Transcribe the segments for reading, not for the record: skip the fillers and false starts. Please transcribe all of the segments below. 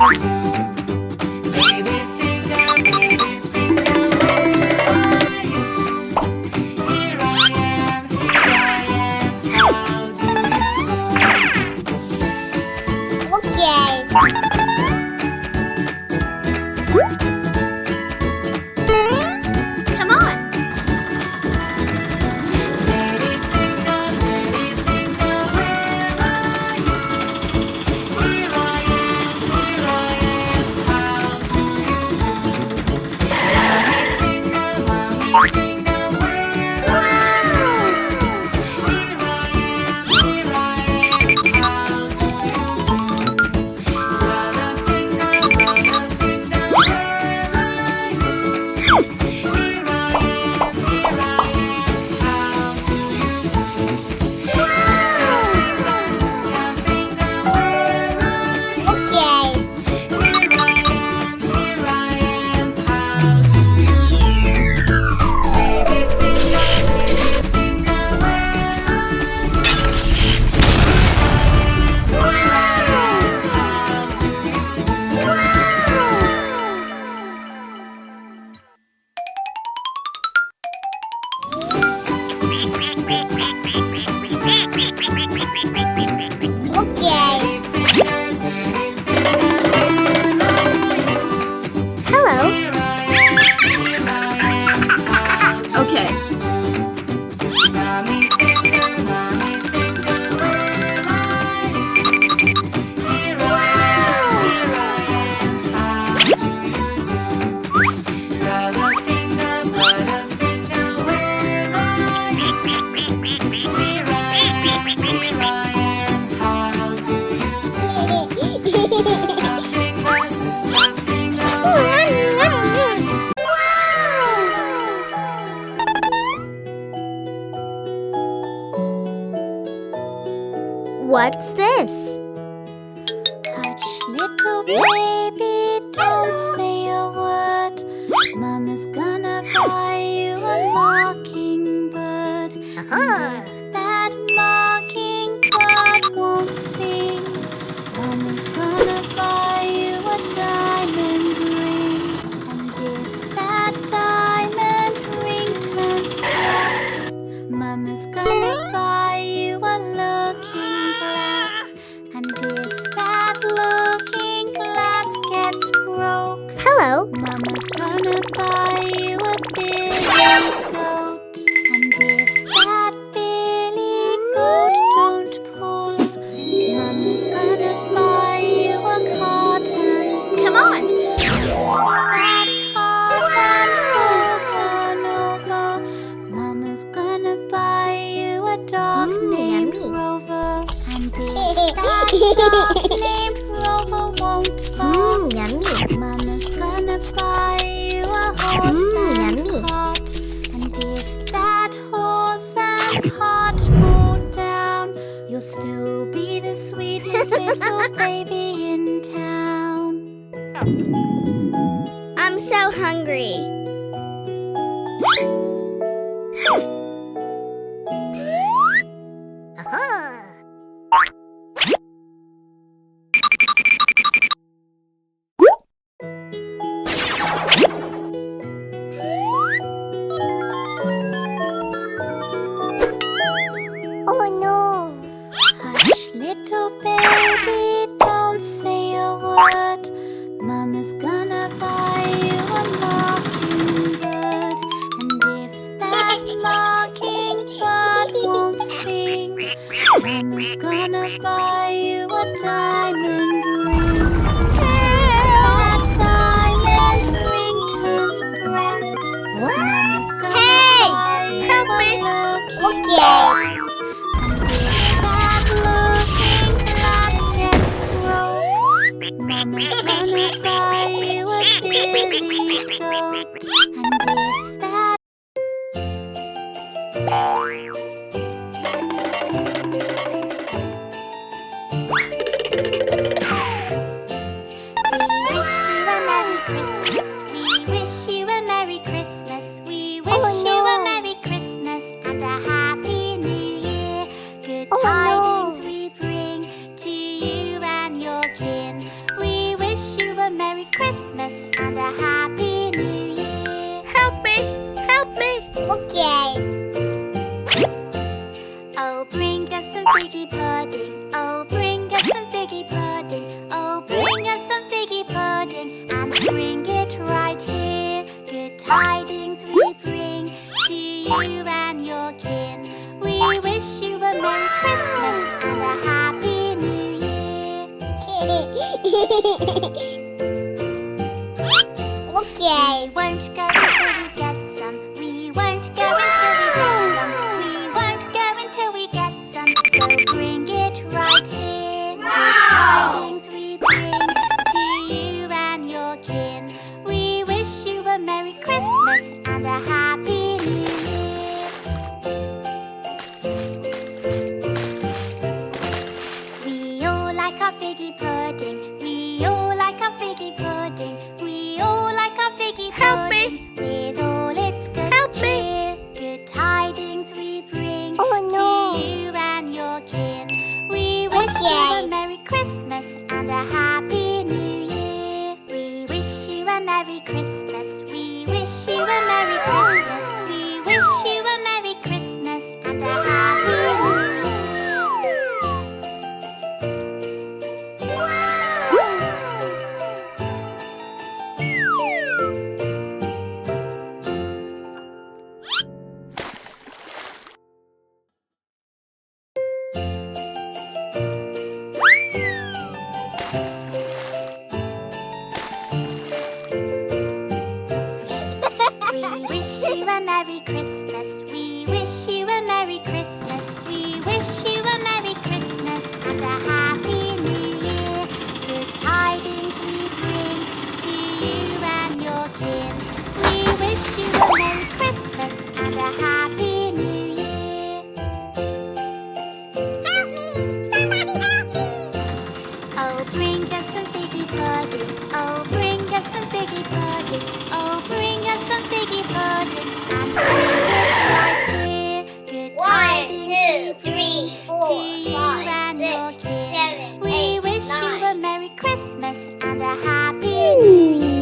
Baby finger, where are you? Here I am, how do you do? Okay. Come on. Daddy finger, where are you? Here I am, how do you do? Mommy finger, where are you? Here I am, how do you do? Brother finger, where are you? Here I am, how do you do? Sister finger, where are you? Okay. Here I am, how do you do? Baby finger, where are you? Here I am, how do you do? Okay. Daddy finger, where are you? Hello. Here I am, how do Okay. you do? Mommy finger, where are you? Here I am, how do you do? Brother finger, where are you? Here I am, how do you do? Sister finger, where are you? What's this? Hush, little baby, don't say a word. Mama's gonna buy you a mockingbird. And if that mockingbird won't sing, Mama's gonna buy you a diamond ring. And if that diamond ring turns brass, Mama's gonna buy you a looking glass. And if that looking glass gets broke, Hello. Mama's gonna buy you a billy goat. And if that billy goat don't pull, Mama's gonna buy you a cotton. Come on. That cotton will turn over, Mama's gonna buy you a dog named yummy. Rover. And if that dog named Rover won't bark, Yummy. Mama's gonna buy you a horse and yummy. cart. And if that horse and cart fall down, you'll still be the sweetest little baby in town. I'm so hungry. Oh no. Hush, little baby, don't Okay. We won't go until we get some. We won't go until we get some. We won't go until we get some. So bring it right here. Wow! Tidings we bring to you and your kin. We wish you a Merry Christmas and a Happy New Year. We all like our figgy pudding. We all like our figgy pudding. We all like our figgy Help pudding. With all its good Help me. cheer. Good tidings we bring Oh, no. to you and your kin. We wish you Okay. a Merry Christmas and a Happy New Year. We wish you a Merry Christmas. We wish you a Merry Christmas. We wish you a Merry Christmas and a Happy New Year. We wish you a Merry Christmas. We wish you a Merry Christmas. We wish you a Merry Christmas and a Happy New Year. Good tidings we bring to you and your kin. We wish you a Merry Christmas and a Happy New Year. Help me! Somebody help me! Oh, bring us some figgy pudding. Oh, bring us some figgy pudding. Oh, bring us some figgy pudding. And bring it right here. Good 1, tidings 2, 3, 4, to you 5, and your 6, kin. 7, We 8, wish you 9. a Merry Christmas and a Happy New Year.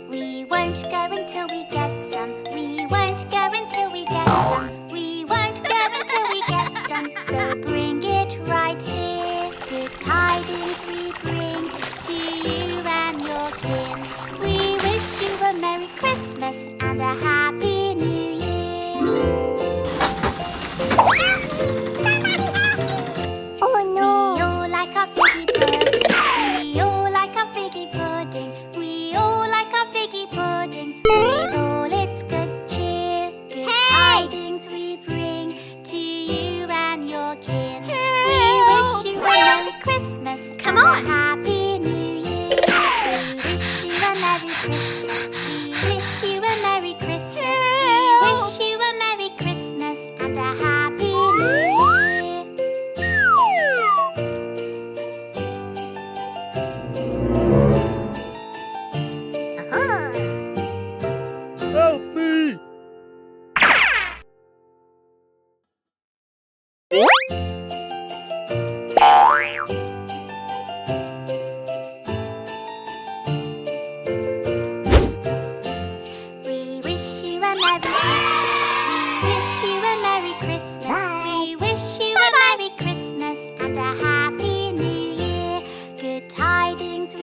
We won't go until we get some. We won't go until we get some. We won't go until we get some. So bring it right here. Good tidings we bring to you and your kin. We wish you a Merry Christmas and a Happy New Year. Help me! Somebody help me! Oh We no! all like our figgy pudding. We all like our figgy pudding. We all like our figgy pudding. With all its good cheer. Good tidings we bring to you and your kin. We wish you a Merry Christmas Come and on. a Happy New Year. We wish you a Merry Christmas. We wish you a Merry Christmas. We wish you a Merry Christmas and a Happy New Year. Help me! We wish you a Merry Christmas.